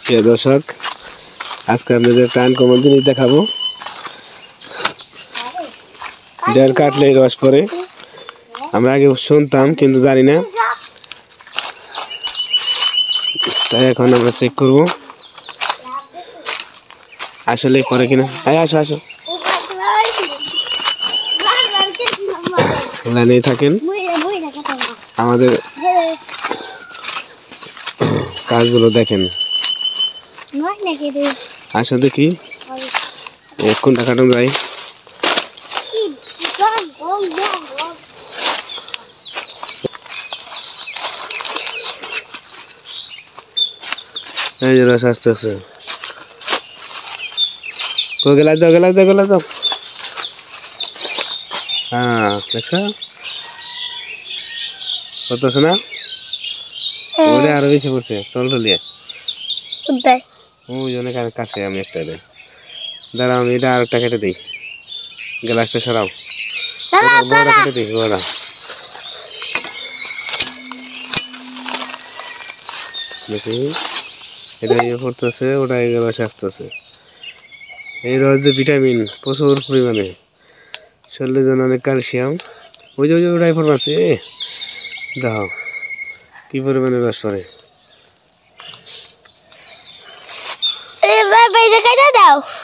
প্রিয় দর্শক, আজকে আপনাদের টান কমন জিনিস দেখাবো। ডেল কাটলে রস পরে, আমরা আগে শুনতাম কিন্তু জানি না, তাই এখন আমরা চেক করব আসলে পরে কিনা। আসো আসো, লাইনে থাকেন, আমাদের কাজগুলো দেখেন। আসো দেখি কোনটা কাটন যায়। এই যে রস আসতে আছে, গেলা দাও গেলা দাও গেলা দাও। হ্যাঁ দেখছ করতেছে না, ওরে আরো বেশি পড়ছে টলটলিয়া। ওই জন্য কাছে আমি একটা দাঁড়াও, আমি এটা আর একটা কেটে দিই, গ্লাসটা সরাও, কেটে দিই বড়া। দেখি এটা ইয়ে পড়তেছে, ওটা রস আসতেছে। এই রস যে ভিটামিন প্রচুর পরিমাণে, শরীরের জন্য অনেক ক্যালসিয়াম। ওই যে ওটাই পড়ছে, দেখো কি পরিমাণে রস পড়ে।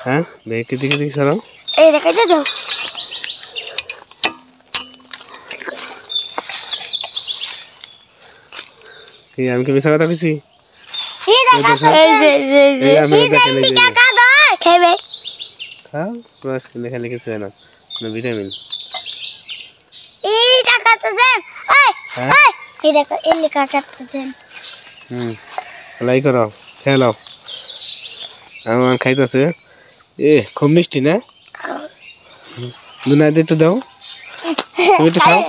হ্যাঁ দেখি দেখি দেখি সরাও। আমি কি মিশা কথা কইছি? রস কিনে খেলে কিছু হয় না, ভিটামিন। লাই করো, খেলাও। আমার খাইতেছে, খুব মিষ্টি না? দুনা দিয়ে একটু দাও, তুমি একটু খাও।